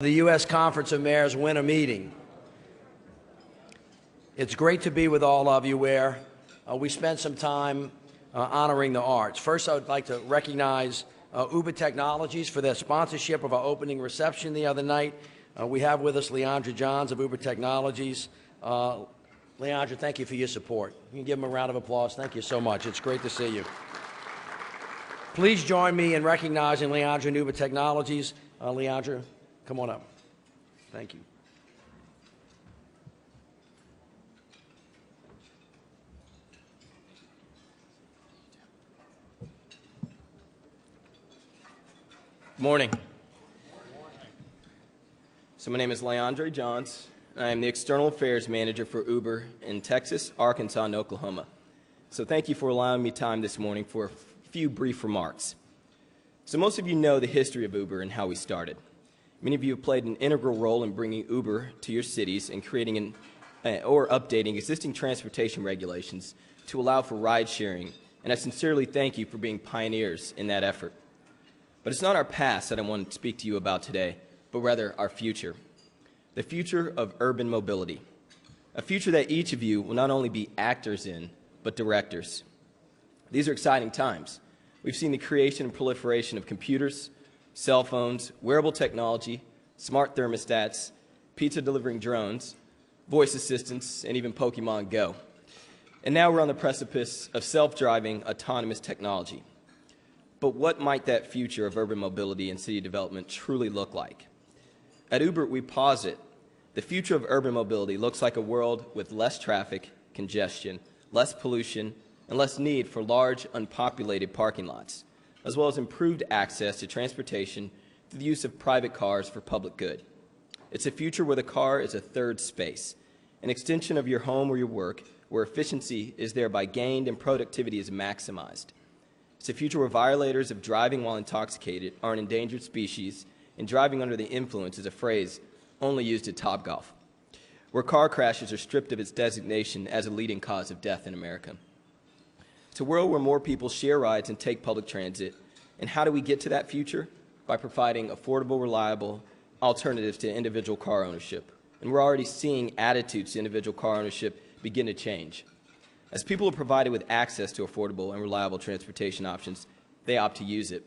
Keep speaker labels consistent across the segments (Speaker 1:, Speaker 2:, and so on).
Speaker 1: The U.S. Conference of Mayors winter meeting. It's great to be with all of you where we spent some time honoring the arts. First, I would like to recognize Uber Technologies for their sponsorship of our opening reception the other night. We have with us Leandra Johns of Uber Technologies. Leandra, thank you for your support. You can give them a round of applause. Thank you so much. It's great to see you. Please join me in recognizing Leandra and Uber Technologies. Leandra, come on up. Thank you.
Speaker 2: Good morning. So my name is Leandra Johns. I am the External Affairs Manager for Uber in Texas, Arkansas, and Oklahoma. So thank you for allowing me time this morning for a few brief remarks. So most of you know the history of Uber and how we started. Many of you have played an integral role in bringing Uber to your cities and creating or updating existing transportation regulations to allow for ride sharing, and I sincerely thank you for being pioneers in that effort. But it's not our past that I want to speak to you about today, but rather our future. The future of urban mobility. A future that each of you will not only be actors in, but directors. These are exciting times. We've seen the creation and proliferation of computers, cell phones, wearable technology, smart thermostats, pizza-delivering drones, voice assistants, and even Pokemon Go. And now we're on the precipice of self-driving, autonomous technology. But what might that future of urban mobility and city development truly look like? At Uber, we posit the future of urban mobility looks like a world with less traffic, congestion, less pollution, and less need for large, unpopulated parking lots, as well as improved access to transportation through the use of private cars for public good. It's a future where the car is a third space, an extension of your home or your work, where efficiency is thereby gained and productivity is maximized. It's a future where violators of driving while intoxicated are an endangered species, and driving under the influence is a phrase only used at Topgolf, where car crashes are stripped of its designation as a leading cause of death in America. It's a world where more people share rides and take public transit. And how do we get to that future? By providing affordable, reliable alternatives to individual car ownership. And we're already seeing attitudes to individual car ownership begin to change. As people are provided with access to affordable and reliable transportation options, they opt to use it,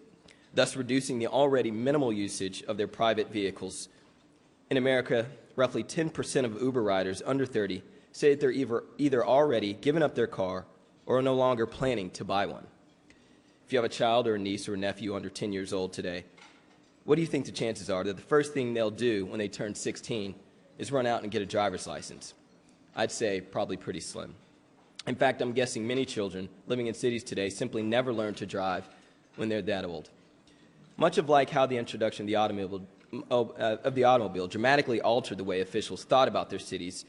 Speaker 2: thus reducing the already minimal usage of their private vehicles. In America, roughly 10% of Uber riders under 30 say that they're either already given up their car or are no longer planning to buy one. If you have a child or a niece or a nephew under 10 years old today, what do you think the chances are that the first thing they'll do when they turn 16 is run out and get a driver's license? I'd say probably pretty slim. In fact, I'm guessing many children living in cities today simply never learn to drive when they're that old. Much of like how the introduction of the automobile dramatically altered the way officials thought about their cities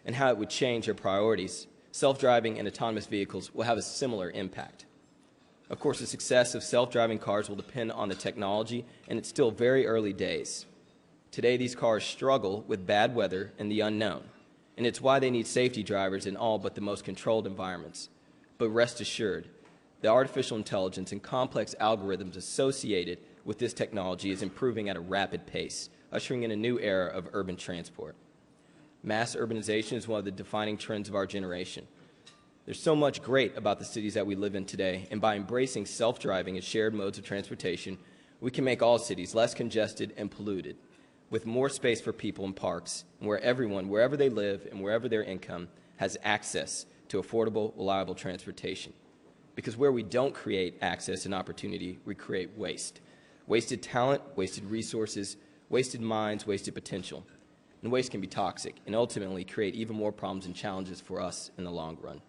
Speaker 2: and how it would change their priorities, self-driving and autonomous vehicles will have a similar impact. Of course, the success of self-driving cars will depend on the technology, and it's still very early days. Today, these cars struggle with bad weather and the unknown, and it's why they need safety drivers in all but the most controlled environments. But rest assured, the artificial intelligence and complex algorithms associated with this technology is improving at a rapid pace, ushering in a new era of urban transport. Mass urbanization is one of the defining trends of our generation. There's so much great about the cities that we live in today, and by embracing self-driving and shared modes of transportation, we can make all cities less congested and polluted, with more space for people and parks, and where everyone, wherever they live and wherever their income, has access to affordable, reliable transportation. Because where we don't create access and opportunity, we create waste. Wasted talent, wasted resources, wasted minds, wasted potential. And waste can be toxic and ultimately create even more problems and challenges for us in the long run.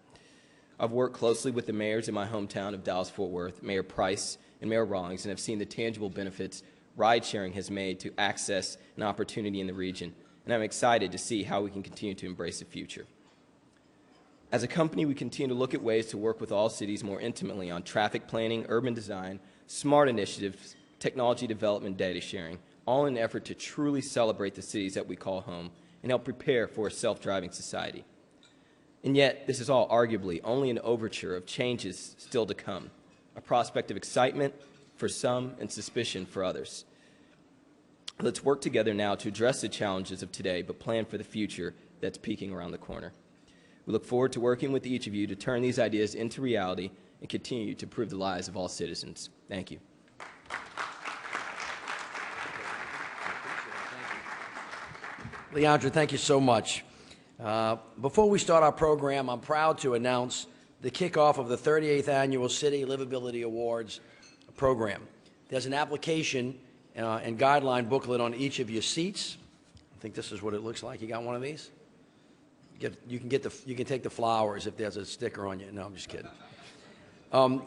Speaker 2: I've worked closely with the mayors in my hometown of Dallas-Fort Worth, Mayor Price and Mayor Rawlings, and have seen the tangible benefits ride-sharing has made to access and opportunity in the region, and I'm excited to see how we can continue to embrace the future. As a company, we continue to look at ways to work with all cities more intimately on traffic planning, urban design, smart initiatives, technology development, data sharing, all in an effort to truly celebrate the cities that we call home and help prepare for a self-driving society. And yet, this is all arguably only an overture of changes still to come, a prospect of excitement for some and suspicion for others. Let's work together now to address the challenges of today, but plan for the future that's peeking around the corner. We look forward to working with each of you to turn these ideas into reality and continue to improve the lives of all citizens. Thank you.
Speaker 1: Leandra, thank you so much. Before we start our program, I'm proud to announce the kickoff of the 38th Annual City Livability Awards program. There's an application and guideline booklet on each of your seats. I think this is what it looks like. You got one of these? You can take the flowers if there's a sticker on you. No, I'm just kidding.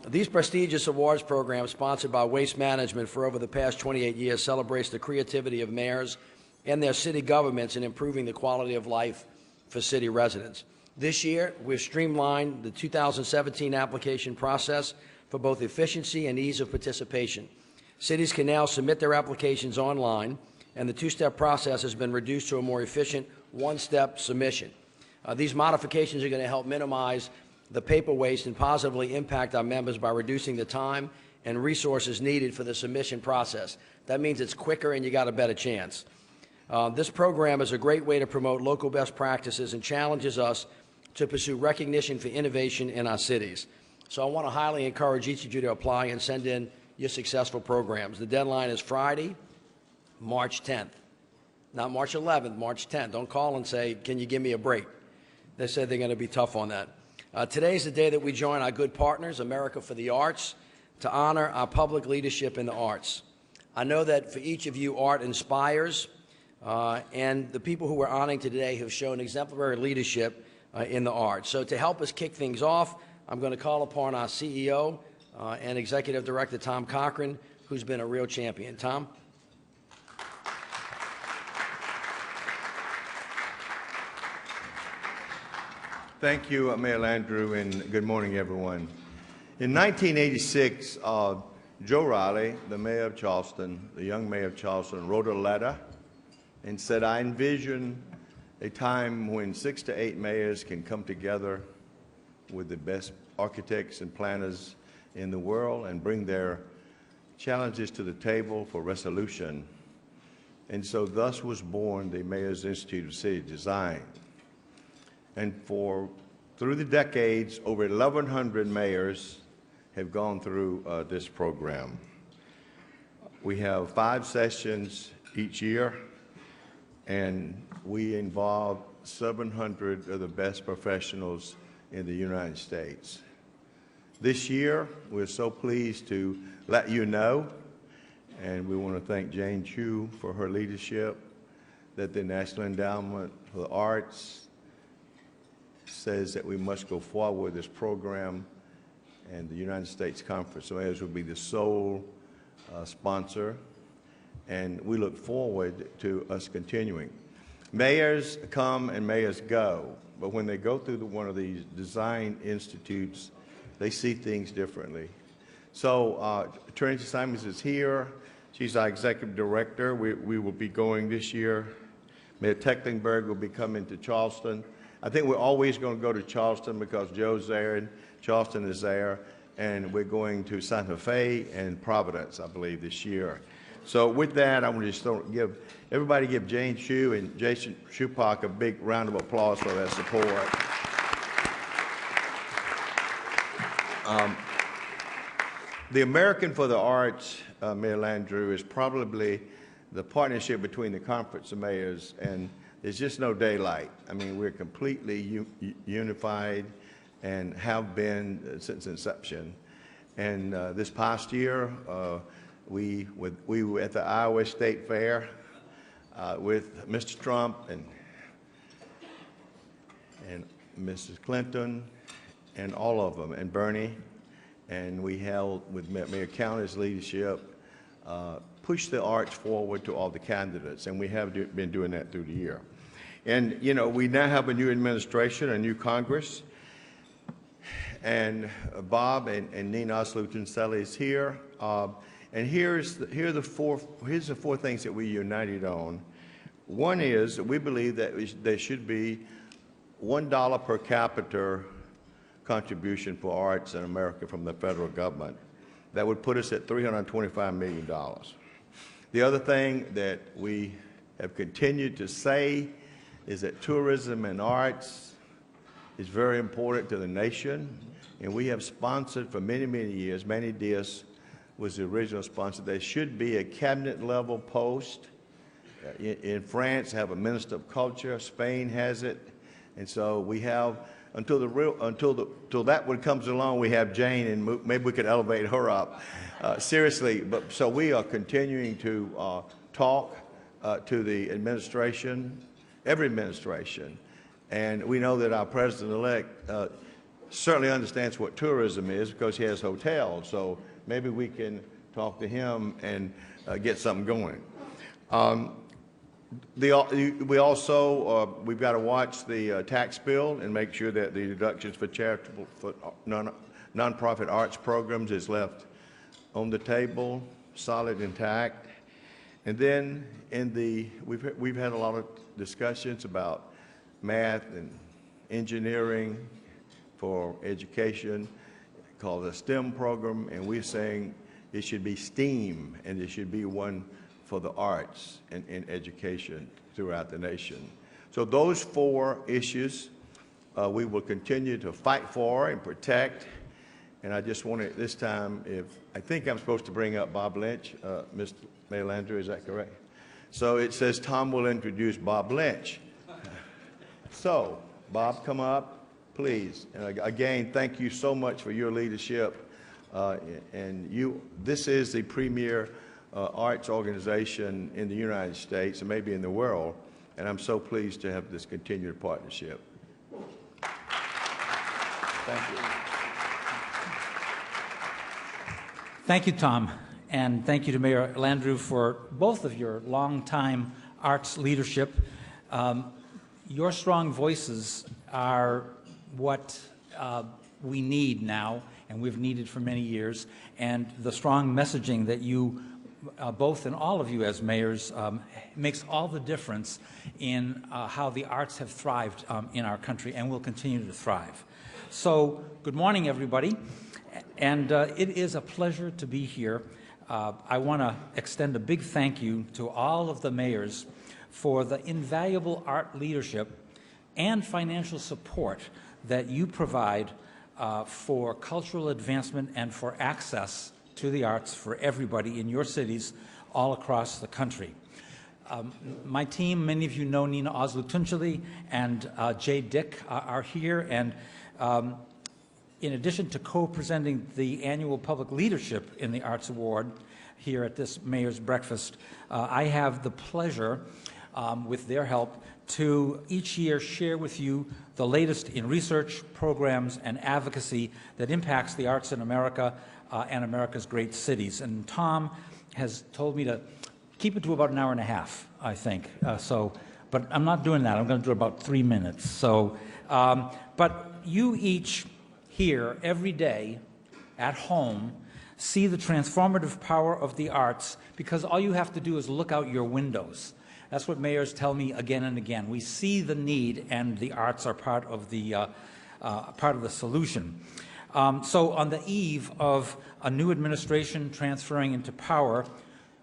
Speaker 1: These prestigious awards programs, sponsored by Waste Management for over the past 28 years, celebrates the creativity of mayors and their city governments in improving the quality of life for city residents. This year, we've streamlined the 2017 application process for both efficiency and ease of participation. Cities can now submit their applications online, and the two-step process has been reduced to a more efficient one-step submission. These modifications are going to help minimize the paper waste and positively impact our members by reducing the time and resources needed for the submission process. That means it's quicker and you got a better chance. This program is a great way to promote local best practices and challenges us to pursue recognition for innovation in our cities. So I want to highly encourage each of you to apply and send in your successful programs. The deadline is Friday, March 10th. Not March 11th, March 10th. Don't call and say, can you give me a break? They said they're going to be tough on that. Today is the day that we join our good partners, America for the Arts, to honor our public leadership in the arts. I know that for each of you, art inspires, and the people who we're honoring today have shown exemplary leadership in the arts. So to help us kick things off, I'm going to call upon our CEO and Executive Director, Tom Cochran, who's been a real champion. Tom?
Speaker 3: Thank you, Mayor Landrieu, and good morning, everyone. In 1986, Joe Riley, the mayor of Charleston, the young mayor of Charleston, wrote a letter and said, I envision a time when 6 to 8 mayors can come together with the best architects and planners in the world and bring their challenges to the table for resolution. And so thus was born the Mayor's Institute of City Design. And through the decades, over 1,100 mayors have gone through this program. We have 5 sessions each year, and we involve 700 of the best professionals in the United States. This year, we're so pleased to let you know, and we want to thank Jane Chu for her leadership, that the National Endowment for the Arts says that we must go forward with this program, and the United States Conference of Mayors will be the sole sponsor, and we look forward to us continuing. Mayors come and mayors go, but when they go through one of these design institutes, they see things differently. So Trinity Simons is here. She's our executive director. We will be going this year. Mayor Tecklenburg will be coming to Charleston. I think we're always going to go to Charleston because Joe's there and Charleston is there, and we're going to Santa Fe and Providence, I believe, this year. So with that, I want to just everybody give Jane Chu and Jason Schupak a big round of applause for their support. The American for the Arts, Mayor Landrieu, is probably the partnership between the Conference of Mayors, and there's just no daylight. I mean, we're completely unified and have been since inception. And this past year, we were at the Iowa State Fair with Mr. Trump and Mrs. Clinton and all of them, and Bernie. And we held, with Mayor County's leadership, push the arts forward to all the candidates, and we have been doing that through the year. And, you know, we now have a new administration, a new Congress, and Bob and Nina Oslutin-Selly is here. And here's the four things that we united on. One is that we believe that there should be $1 per capita contribution for arts in America from the federal government. That would put us at $325 million. The other thing that we have continued to say is that tourism and arts is very important to the nation, and we have sponsored for many, many years. Manny Diaz was the original sponsor. There should be a cabinet-level post. In France, have a minister of culture. Spain has it, and so we have until that one comes along. We have Jane, and maybe we could elevate her up. Seriously, but so we are continuing to talk to the administration, every administration, and we know that our president-elect certainly understands what tourism is because he has hotels. So maybe we can talk to him and get something going. We also we've got to watch the tax bill and make sure that the deductions for charitable nonprofit arts programs is left on the table, solid, intact. And then we've had a lot of discussions about math and engineering for education, called a STEM program, and we're saying it should be STEAM, and it should be one for the arts and education throughout the nation. So those 4 issues we will continue to fight for and protect. And I just want to, this time, I think I'm supposed to bring up Bob Lynch, Mr. Mayor Landrieu, is that correct? So it says Tom will introduce Bob Lynch. So, Bob, come up, please. And again, thank you so much for your leadership. This is the premier arts organization in the United States and maybe in the world, and I'm so pleased to have this continued partnership. Thank you.
Speaker 4: Thank you, Tom, and thank you to Mayor Landrieu for both of your long-time arts leadership. Your strong voices are what we need now, and we've needed for many years, and the strong messaging that you both and all of you as mayors makes all the difference in how the arts have thrived in our country and will continue to thrive. So, good morning, everybody, and it is a pleasure to be here. I want to extend a big thank you to all of the mayors for the invaluable art leadership and financial support that you provide for cultural advancement and for access to the arts for everybody in your cities all across the country. My team, many of you know Nina Ozlutunchili and Jay Dick are here, and in addition to co-presenting the annual Public Leadership in the Arts Award here at this Mayor's Breakfast, I have the pleasure, with their help, to each year share with you the latest in research, programs, and advocacy that impacts the arts in America and America's great cities. And Tom has told me to keep it to about an hour and a half, I think. But I'm not doing that. I'm going to do about 3 minutes. So, but you each here every day at home see the transformative power of the arts because all you have to do is look out your windows. That's what mayors tell me again and again. We see the need, and the arts are part of the solution. So on the eve of a new administration transferring into power,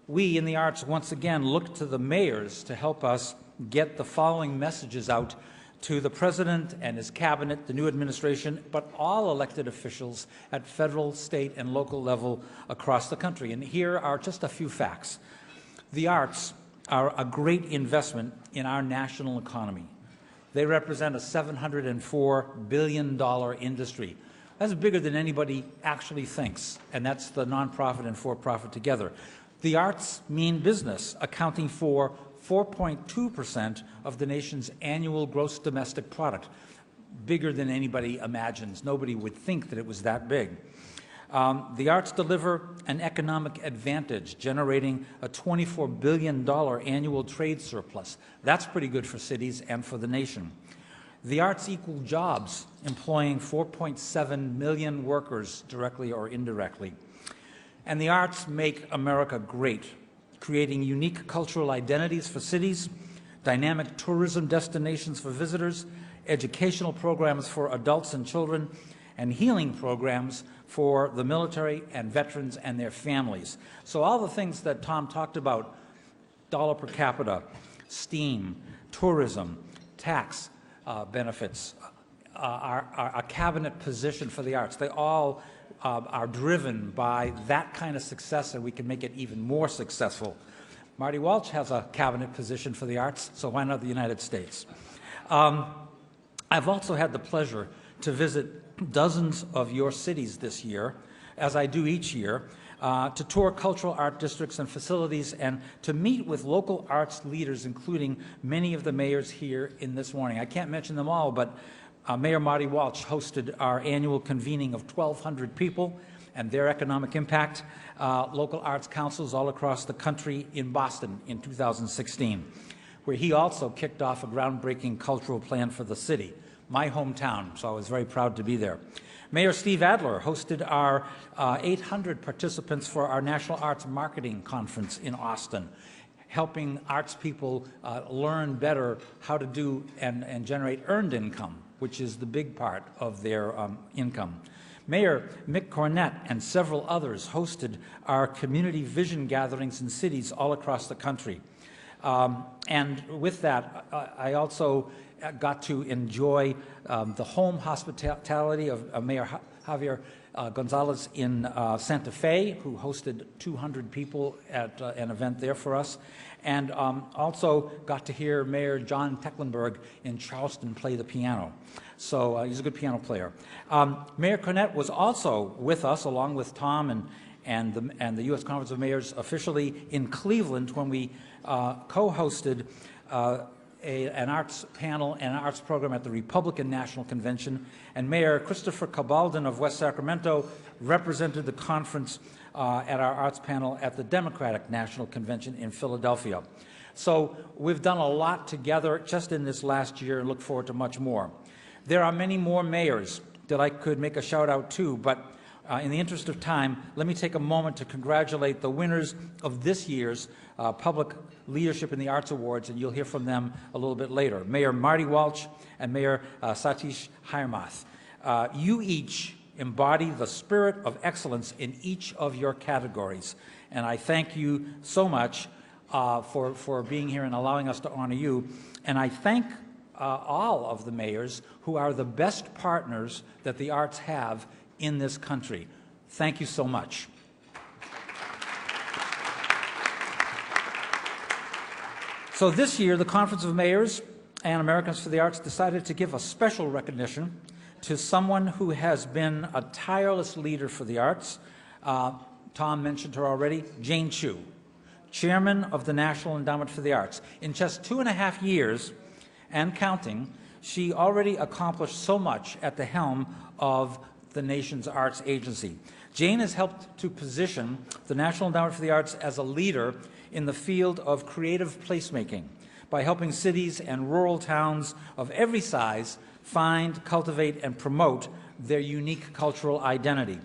Speaker 4: we in the arts once again look to the mayors to help us get the following messages out to the President and his cabinet, the new administration, but all elected officials at federal, state, and local level across the country. And here are just a few facts. The arts are a great investment in our national economy. They represent a $704 billion industry. That's bigger than anybody actually thinks, and that's the nonprofit and for-profit together. The arts mean business, accounting for 4.2% of the nation's annual gross domestic product, bigger than anybody imagines. Nobody would think that it was that big. The arts deliver an economic advantage, generating a $24 billion annual trade surplus. That's pretty good for cities and for the nation. The arts equal jobs, employing 4.7 million workers directly or indirectly. And the arts make America great, creating unique cultural identities for cities, dynamic tourism destinations for visitors, educational programs for adults and children, and healing programs for the military and veterans and their families. So all the things that Tom talked about, dollar per capita, STEAM, tourism, tax benefits, our cabinet position for the arts, they all are driven by that kind of success, and we can make it even more successful. Marty Walsh has a cabinet position for the arts, so why not the United States? I've also had the pleasure to visit dozens of your cities this year, as I do each year, to tour cultural art districts and facilities and to meet with local arts leaders, including many of the mayors here in this morning. I can't mention them all, but Mayor Marty Walsh hosted our annual convening of 1,200 people and their economic impact, local arts councils all across the country in Boston in 2016, where he also kicked off a groundbreaking cultural plan for the city, my hometown, so I was very proud to be there. Mayor Steve Adler hosted our 800 participants for our National Arts Marketing Conference in Austin, helping arts people learn better how to do and generate earned income, which is the big part of their income. Mayor Mick Cornett and several others hosted our community vision gatherings in cities all across the country. And with that, I also got to enjoy the home hospitality of Mayor Javier Gonzalez in Santa Fe, who hosted 200 people at an event there for us, and also got to hear Mayor John Tecklenburg in Charleston play the piano. So he's a good piano player. Mayor Cornett was also with us, along with Tom and the U.S. Conference of Mayors officially in Cleveland when we co-hosted an arts panel and an arts program at the Republican National Convention, and Mayor Christopher Cabaldon of West Sacramento represented the conference at our arts panel at the Democratic National Convention in Philadelphia. So we've done a lot together just in this last year and look forward to much more. There are many more mayors that I could make a shout out to, but in the interest of time, let me take a moment to congratulate the winners of this year's Public Leadership in the Arts Awards, and you'll hear from them a little bit later. Mayor Marty Walsh and Mayor Satish Hiremath. You each embody the spirit of excellence in each of your categories, and I thank you so much for being here and allowing us to honor you. And I thank all of the mayors who are the best partners that the arts have in this country. Thank you so much. So this year, the Conference of Mayors and Americans for the Arts decided to give a special recognition to someone who has been a tireless leader for the arts. Tom mentioned her already, Jane Chu, chairman of the National Endowment for the Arts. In just 2.5 years and counting, she already accomplished so much at the helm of the nation's arts agency. Jane has helped to position the National Endowment for the Arts as a leader in the field of creative placemaking by helping cities and rural towns of every size find, cultivate, and promote their unique cultural identity.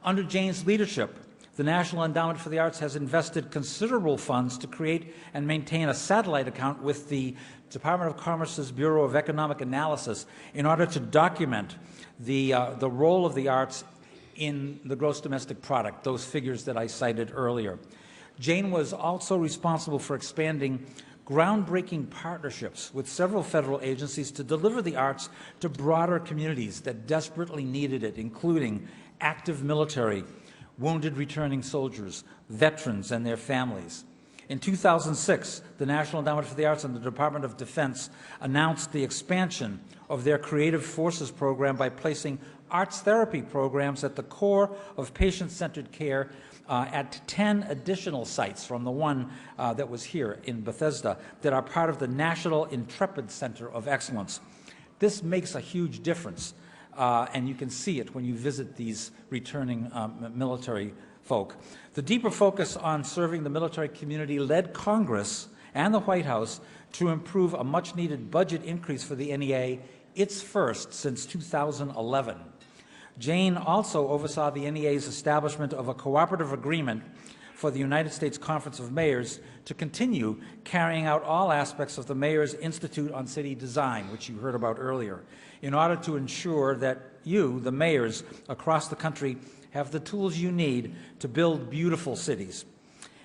Speaker 4: Under Jane's leadership, the National Endowment for the Arts has invested considerable funds to create and maintain a satellite account with the Department of Commerce's Bureau of Economic Analysis in order to document the role of the arts in the gross domestic product, those figures that I cited earlier. Jane was also responsible for expanding groundbreaking partnerships with several federal agencies to deliver the arts to broader communities that desperately needed it, including active military, wounded returning soldiers, veterans, and their families. In 2006, the National Endowment for the Arts and the Department of Defense announced the expansion of their Creative Forces program by placing arts therapy programs at the core of patient-centered care at 10 additional sites from the one that was here in Bethesda that are part of the National Intrepid Center of Excellence. This makes a huge difference, and you can see it when you visit these returning military folk. The deeper focus on serving the military community led Congress and the White House to improve a much-needed budget increase for the NEA, its first since 2011. Jane also oversaw the NEA's establishment of a cooperative agreement for the United States Conference of Mayors to continue carrying out all aspects of the Mayor's Institute on City Design, which you heard about earlier, in order to ensure that you, the mayors across the country, have the tools you need to build beautiful cities.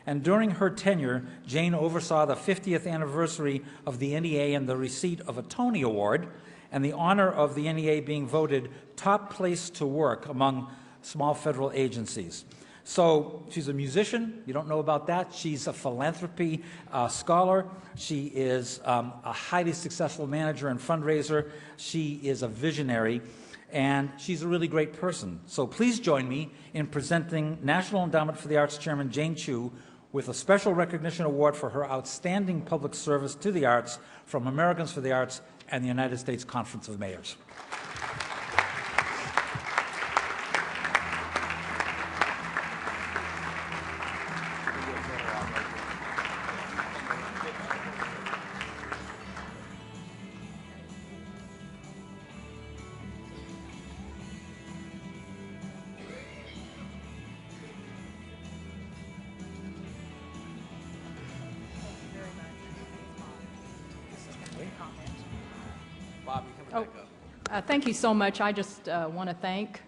Speaker 4: And during her tenure, Jane oversaw the 50th anniversary of the NEA and the receipt of a Tony Award, and the honor of the NEA being voted top place to work among small federal agencies. So she's a musician. You don't know about that. She's a philanthropy scholar. She is a highly successful manager and fundraiser. She is a visionary, and she's a really great person. So please join me in presenting National Endowment for the Arts Chairman Jane Chu with a special recognition award for her outstanding public service to the arts from Americans for the Arts and the United States Conference of Mayors.
Speaker 5: Thank you so much. I just want to thank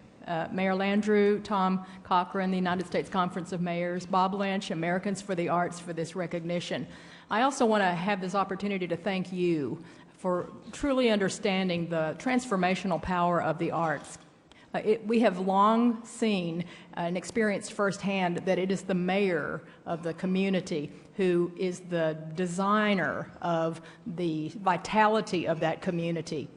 Speaker 5: Mayor Landrieu, Tom Cochran, the United States Conference of Mayors, Bob Lynch, Americans for the Arts for this recognition. I also want to have this opportunity to thank you for truly understanding the transformational power of the arts. We have long seen and experienced firsthand that it is the mayor of the community who is the designer of the vitality of that community.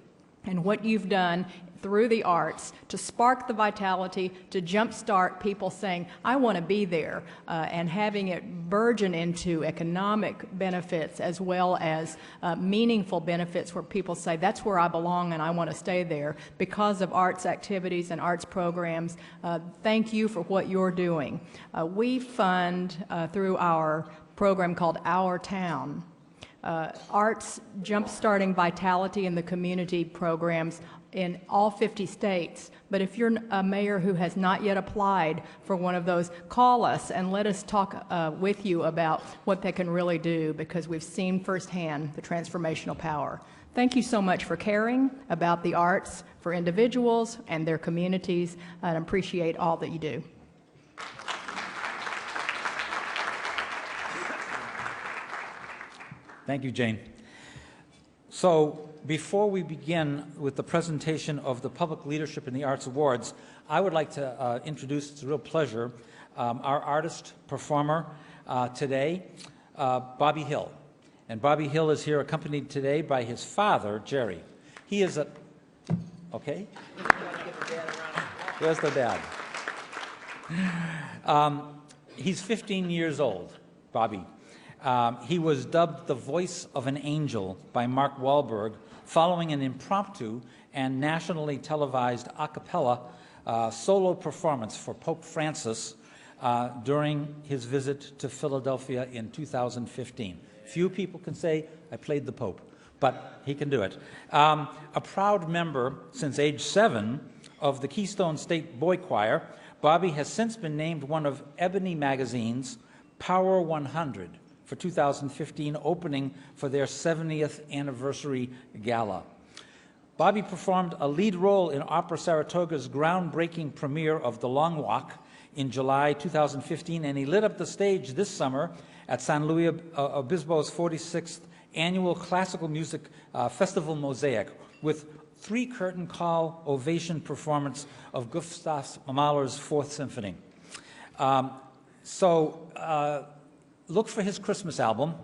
Speaker 5: And what you've done through the arts to spark the vitality, to jumpstart people saying, I want to be there, and having it burgeon into economic benefits as well as meaningful benefits where people say, that's where I belong and I want to stay there because of arts activities and arts programs. Thank you for what you're doing. We fund through our program called Our Town, arts jump-starting vitality in the community programs in all 50 states. But if you're a mayor who has not yet applied for one of those, call us and let us talk with you about what they can really do, because we've seen firsthand the transformational power. Thank you so much for caring about the arts for individuals and their communities, and appreciate all that you do.
Speaker 4: Thank you, Jane. So before we begin with the presentation of the Public Leadership in the Arts Awards, I would like to introduce, it's a real pleasure, our artist performer today, Bobby Hill. And Bobby Hill is here accompanied today by his father, Jerry. He is a, okay? There's the dad. He's 15 years old, Bobby. He was dubbed the voice of an angel by Mark Wahlberg following an impromptu and nationally televised a cappella solo performance for Pope Francis during his visit to Philadelphia in 2015. Few people can say, I played the Pope, but he can do it. A proud member since age 7 of the Keystone State Boy Choir, Bobby has since been named one of Ebony Magazine's Power 100 for 2015, opening for their 70th anniversary gala. Bobby performed a lead role in Opera Saratoga's groundbreaking premiere of The Long Walk in July 2015, and he lit up the stage this summer at San Luis Obispo's 46th annual classical music festival Mosaic with 3 curtain call ovation performance of Gustav Mahler's 4th Symphony. Look for his Christmas album.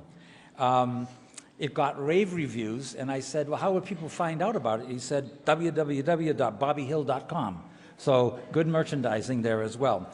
Speaker 4: It got rave reviews, and I said, well, how would people find out about it? He said, www.bobbyhill.com. So good merchandising there as well.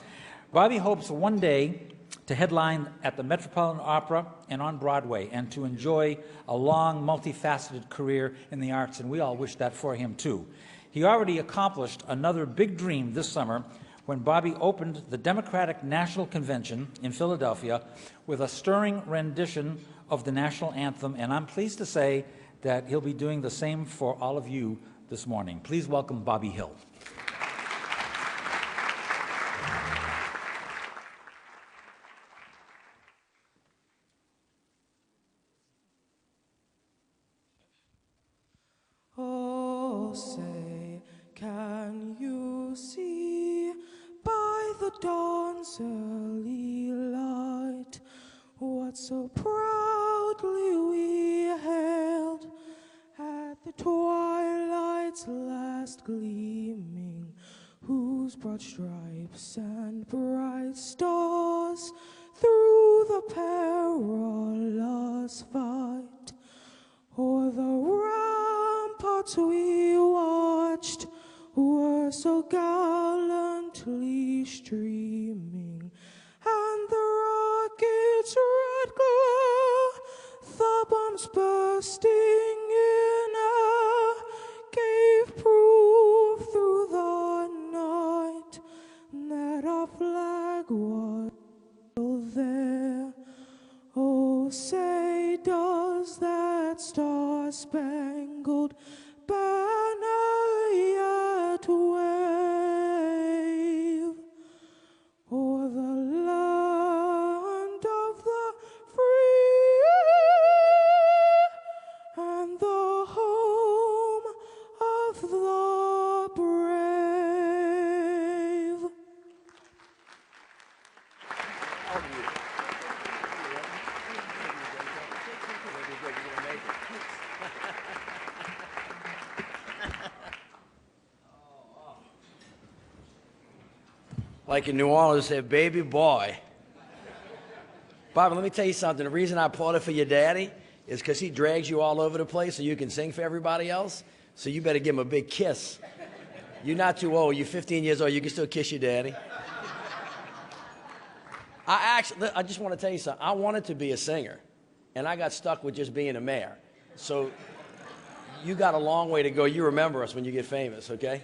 Speaker 4: Bobby hopes one day to headline at the Metropolitan Opera and on Broadway, and to enjoy a long, multifaceted career in the arts, and we all wish that for him too. He already accomplished another big dream this summer when Bobby opened the Democratic National Convention in Philadelphia with a stirring rendition of the national anthem, and I'm pleased to say that he'll be doing the same for all of you this morning. Please welcome Bobby Hill.
Speaker 6: say, can you see by the dawn's early light what so proudly we hailed at the twilight's last gleaming, whose broad stripes and bright stars through the perilous fight o'er the ramparts we watched were so gallantly streaming, and the rocket's red glow, the bombs bursting in air, gave proof through the night that our flag was still there. Oh, say does that star-spangled banner yet wave o'er the land of the free and the home of the brave?
Speaker 1: Like in New Orleans, they say, baby boy. Bobby, let me tell you something. The reason I applauded for your daddy is because he drags you all over the place so you can sing for everybody else. So you better give him a big kiss. You're not too old. You're 15 years old. You can still kiss your daddy. I just want to tell you something. I wanted to be a singer, and I got stuck with just being a mayor. So you got a long way to go. You remember us when you get famous, okay?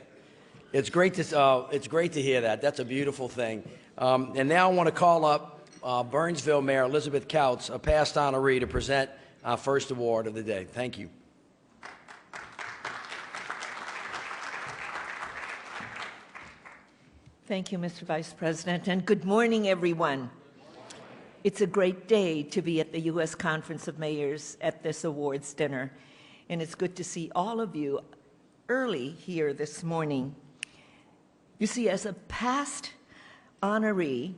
Speaker 1: It's great to hear that. That's a beautiful thing. And now I want to call up Burnsville Mayor Elizabeth Kautz, a past honoree, to present our first award of the day. Thank you.
Speaker 7: Thank you, Mr. Vice President, and good morning, everyone. It's a great day to be at the U.S. Conference of Mayors at this awards dinner, and it's good to see all of you early here this morning. You see, as a past honoree,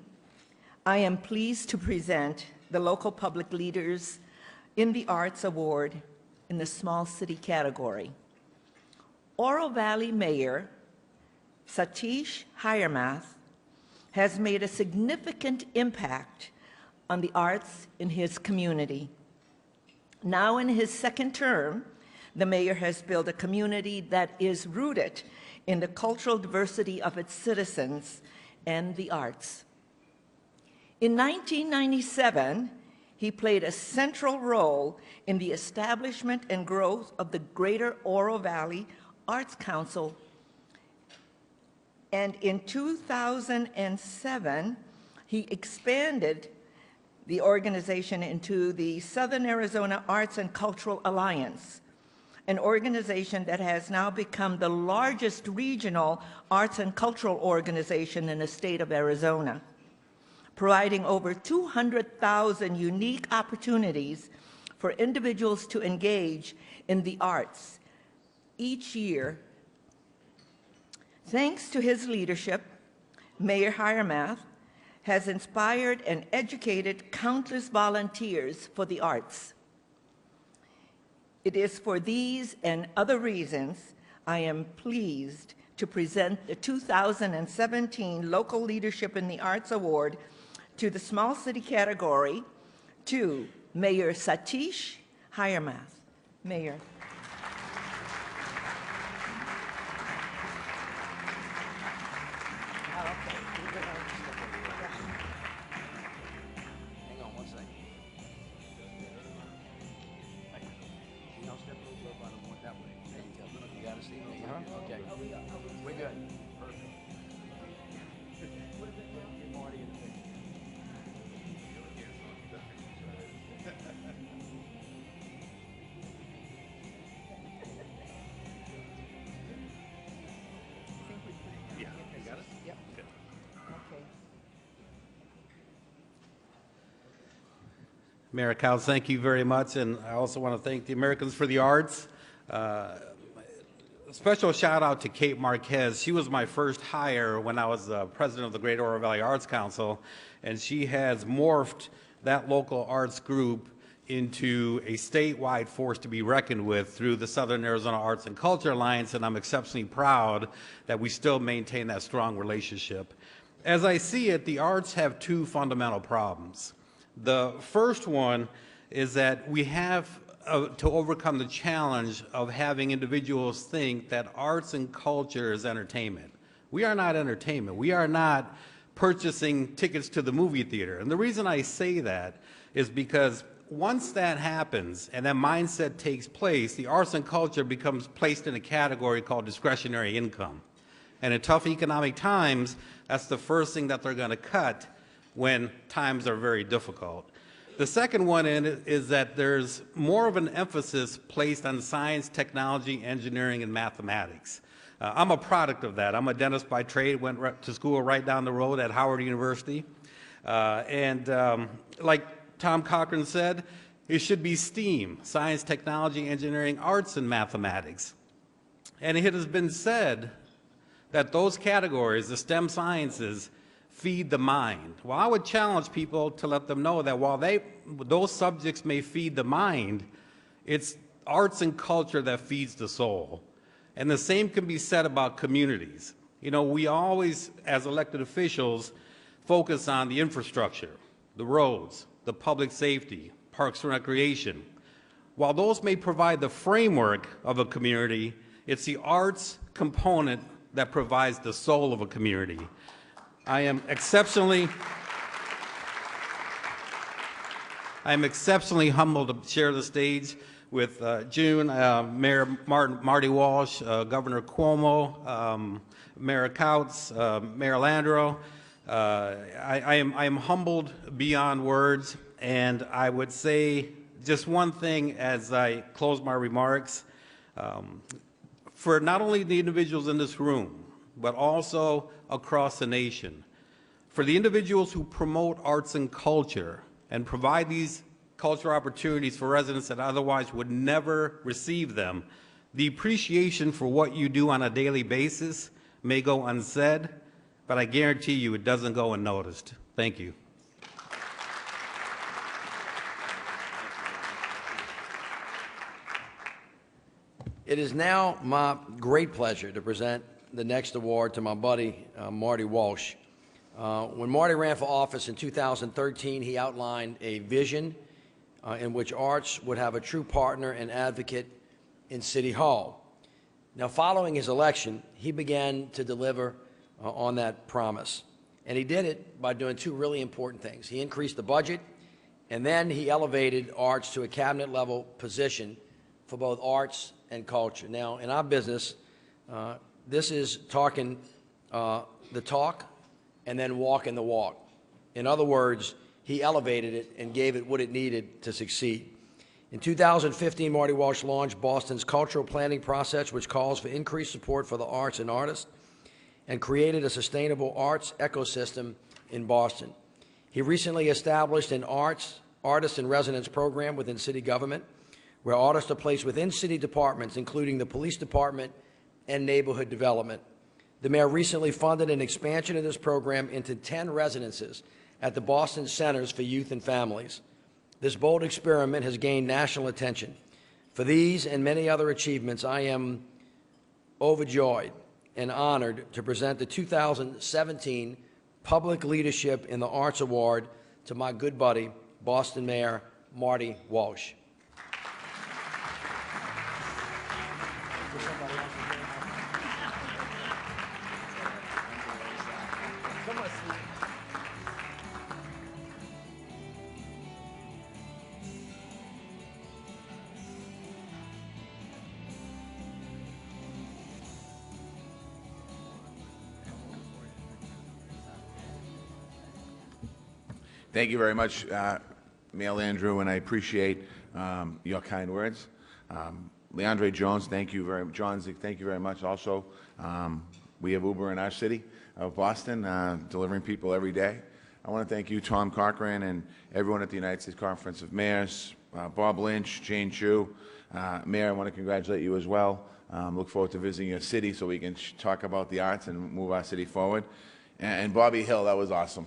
Speaker 7: I am pleased to present the Local Public Leaders in the Arts Award in the Small City category. Oro Valley Mayor Satish Hiremath has made a significant impact on the arts in his community. Now in his second term, the mayor has built a community that is rooted in the cultural diversity of its citizens and the arts. In 1997, he played a central role in the establishment and growth of the Greater Oro Valley Arts Council. And in 2007, he expanded the organization into the Southern Arizona Arts and Cultural Alliance, an organization that has now become the largest regional arts and cultural organization in the state of Arizona, providing over 200,000 unique opportunities for individuals to engage in the arts each year. Thanks to his leadership, Mayor Hiremath has inspired and educated countless volunteers for the arts. It is for these and other reasons I am pleased to present the 2017 Local Leadership in the Arts Award to the Small City category to Mayor Satish Hiremath. Mayor.
Speaker 1: Okay. We're good. Perfect.
Speaker 8: Mayor Kautz, thank you very much, and I also want to thank the Americans for the Arts. special shout out to Kate Marquez. She was my first hire when I was president of the Great Oro Valley Arts Council, and she has morphed that local arts group into a statewide force to be reckoned with through the Southern Arizona Arts and Culture Alliance, and I'm exceptionally proud that we still maintain that strong relationship. As I see it, the arts have two fundamental problems. The first one is that we have to overcome the challenge of having individuals think that arts and culture is entertainment. We are not entertainment. We are not purchasing tickets to the movie theater. And the reason I say that is because once that happens and that mindset takes place, the arts and culture becomes placed in a category called discretionary income. And in tough economic times, that's the first thing that they're going to cut when times are very difficult. The second one is that there's more of an emphasis placed on science, technology, engineering, and mathematics. I'm a product of that. I'm a dentist by trade, went to school right down the road at Howard University. Like Tom Cochran said, it should be STEAM, science, technology, engineering, arts, and mathematics. And it has been said that those categories, the STEM sciences, feed the mind. Well, I would challenge people to let them know that while those subjects may feed the mind, it's arts and culture that feeds the soul. And the same can be said about communities. You know, we always, as elected officials, focus on the infrastructure, the roads, the public safety, parks and recreation. While those may provide the framework of a community, it's the arts component that provides the soul of a community. I am exceptionally humbled to share the stage with June, Mayor Marty Walsh, Governor Cuomo, Mayor Kautz, Mayor Landrieu. I am humbled beyond words, and I would say just one thing as I close my remarks. For not only the individuals in this room, but also across the nation. For the individuals who promote arts and culture and provide these cultural opportunities for residents that otherwise would never receive them, the appreciation for what you do on a daily basis may go unsaid, but I guarantee you it doesn't go unnoticed. Thank you.
Speaker 1: It is now my great pleasure to present the next award to my buddy, Marty Walsh. When Marty ran for office in 2013, he outlined a vision in which arts would have a true partner and advocate in City Hall. Now, following his election, he began to deliver on that promise. And he did it by doing two really important things. He increased the budget, and then he elevated arts to a cabinet-level position for both arts and culture. Now, in our business, this is talking the talk and then walking the walk. In other words, he elevated it and gave it what it needed to succeed. In 2015, Marty Walsh launched Boston's cultural planning process, which calls for increased support for the arts and artists, and created a sustainable arts ecosystem in Boston. He recently established an artist in residence program within city government, where artists are placed within city departments, including the police department and neighborhood development. The mayor recently funded an expansion of this program into 10 residences at the Boston Centers for Youth and Families. This bold experiment has gained national attention. For these and many other achievements, I am overjoyed and honored to present the 2017 Public Leadership in the Arts Award to my good buddy, Boston Mayor Marty Walsh.
Speaker 9: Thank you very much, Mayor Landrieu, and I appreciate your kind words. Leandre Jones, thank you very much. John Zick, thank you very much. Also, we have Uber in our city of Boston, delivering people every day. I want to thank you, Tom Cochran, and everyone at the United States Conference of Mayors, Bob Lynch, Jane Chu. Mayor, I want to congratulate you as well. Look forward to visiting your city so we can talk about the arts and move our city forward. And Bobby Hill, that was awesome.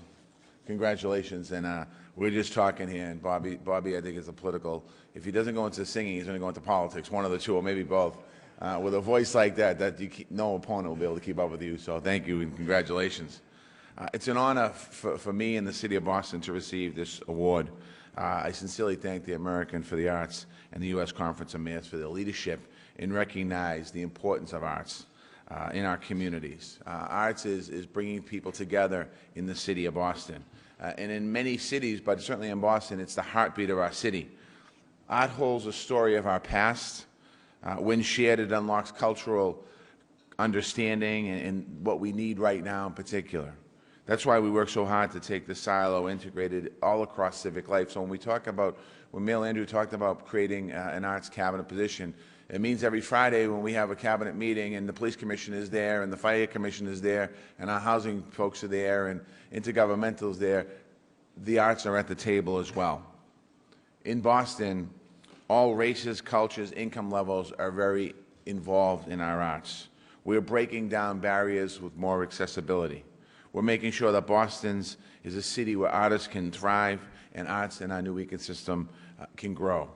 Speaker 9: Congratulations. And we're just talking here, and Bobby, I think, is a political. If he doesn't go into singing, he's going to go into politics, one of the two, or maybe both. With a voice like that no opponent will be able to keep up with you. So thank you and congratulations. It's an honor for me and the city of Boston to receive this award. I sincerely thank the American for the Arts and the U.S. Conference of Mayors for their leadership and recognize the importance of arts in our communities. Arts is bringing people together in the city of Boston. And in many cities, but certainly in Boston, it's the heartbeat of our city. Art holds a story of our past. When shared, it unlocks cultural understanding and what we need right now in particular. That's why we work so hard to take the silo integrated all across civic life. So when we talk about, when Mayor Landrieu talked about creating an arts cabinet position, it means every Friday when we have a cabinet meeting and the police commission is there and the fire commission is there and our housing folks are there and intergovernmentals there, the arts are at the table as well. In Boston, all races, cultures, income levels are very involved in our arts. We're breaking down barriers with more accessibility. We're making sure that Boston's is a city where artists can thrive and arts in our new ecosystem can grow.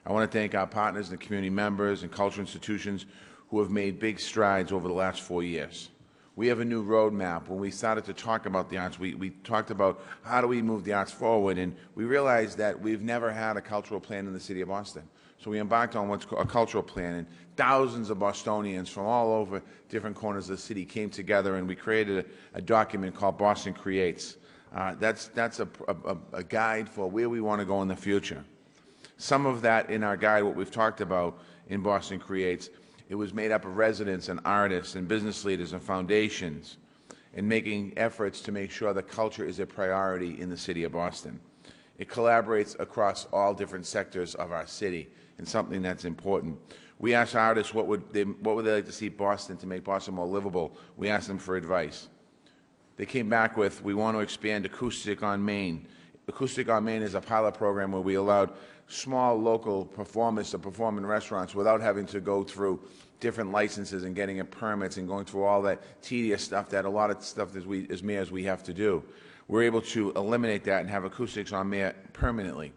Speaker 9: I want to thank our partners and community members and cultural institutions who have made big strides over the last 4 years. We have a new roadmap. When we started to talk about the arts, we talked about how do we move the arts forward, and we realized that we've never had a cultural plan in the city of Boston. So we embarked on what's called a cultural plan, and thousands of Bostonians from all over different corners of the city came together, and we created a document called Boston Creates. That's a guide for where we want to go in the future. Some of that in our guide, what we've talked about in Boston Creates, it was made up of residents and artists and business leaders and foundations and making efforts to make sure that culture is a priority in the city of Boston. It collaborates across all different sectors of our city, and something that's important. We asked artists what would they like to see Boston to make Boston more livable. We asked them for advice. They came back with, we want to expand Acoustic on Main. Acoustic on Main is a pilot program where we allowed small local performers to perform in restaurants without having to go through different licenses and getting permits and going through all that tedious stuff that a lot of stuff as mayors we have to do. We're able to eliminate that and have acoustics on Main permanently.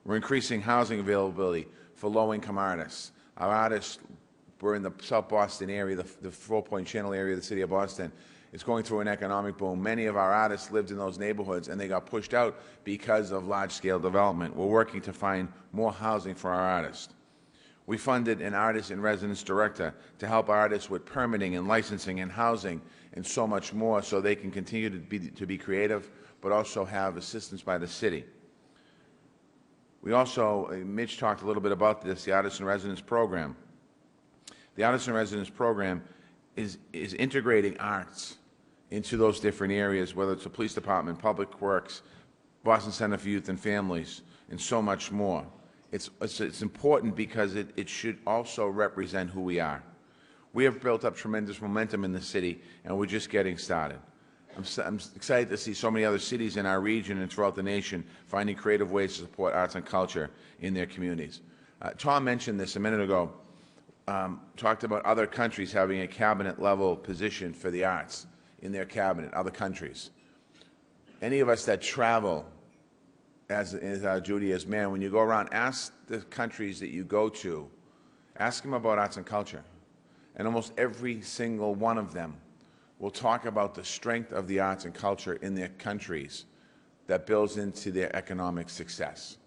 Speaker 9: We're increasing housing availability for low-income artists. Our artists were in the South Boston area, the Four-Point Channel area of the city of Boston. It's going through an economic boom. Many of our artists lived in those neighborhoods, and they got pushed out because of large-scale development. We're working to find more housing for our artists. We funded an artist-in-residence director to help artists with permitting and licensing and housing and so much more so they can continue to be creative, but also have assistance by the city. We also, Mitch talked a little bit about this, the Artist-in-Residence program. The Artist-in-Residence program is integrating arts into those different areas, whether it's the police department, public works, Boston Center for Youth and Families, and so much more. It's important because it should also represent who we are. We have built up tremendous momentum in the city, and we're just getting started. I'm excited to see so many other cities in our region and throughout the nation finding creative ways to support arts and culture in their communities. Tom mentioned this a minute ago, talked about other countries having a cabinet-level position for the arts in their cabinet, other countries. Any of us that travel, as is our duty as mayor, when you go around, ask the countries that you go to, ask them about arts and culture. And almost every single one of them will talk about the strength of the arts and culture in their countries that builds into their economic success.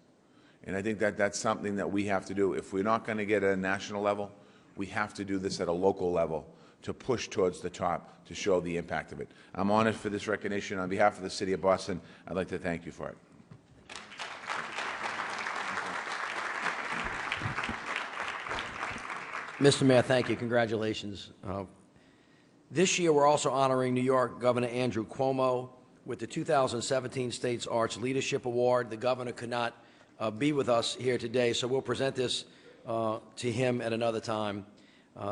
Speaker 9: And I think that that's something that we have to do. If we're not going to get at a national level, we have to do this at a local level to push towards the top to show the impact of it. I'm honored for this recognition. On behalf of the City of Boston, I'd like to thank you for it.
Speaker 1: Mr. Mayor, thank you. Congratulations. This year, we're also honoring New York Governor Andrew Cuomo with the 2017 State's Arts Leadership Award. The governor could not be with us here today, so we'll present this to him at another time.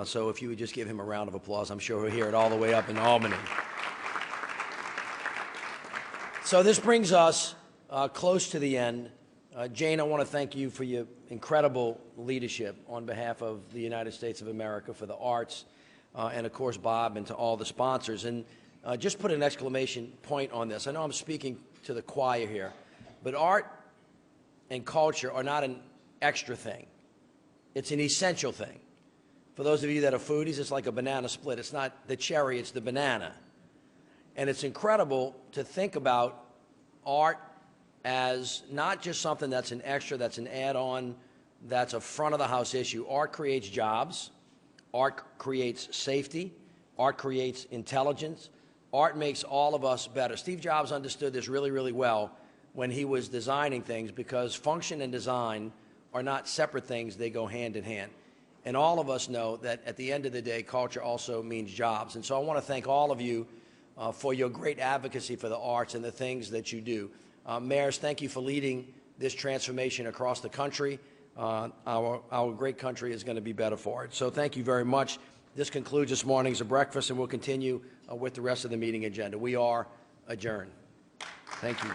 Speaker 1: So if you would just give him a round of applause, I'm sure he'll hear it all the way up in Albany. So this brings us close to the end Jane, I want to thank you for your incredible leadership on behalf of the United States of America for the arts, and of course, Bob, and to all the sponsors. And just put an exclamation point on this. I know I'm speaking to the choir here, but art and culture are not an extra thing. It's an essential thing. For those of you that are foodies, it's like a banana split. It's not the cherry, it's the banana. And it's incredible to think about art as not just something that's an extra, that's an add-on, that's a front-of-the-house issue. Art creates jobs. Art creates safety. Art creates intelligence. Art makes all of us better. Steve Jobs understood this really, really well when he was designing things, because function and design are not separate things. They go hand in hand. And all of us know that at the end of the day, culture also means jobs. And so I want to thank all of you for your great advocacy for the arts and the things that you do. Mayors, thank you for leading this transformation across the country. Our great country is going to be better for it. So thank you very much. This concludes this morning's breakfast, and we'll continue with the rest of the meeting agenda. We are adjourned. Thank you.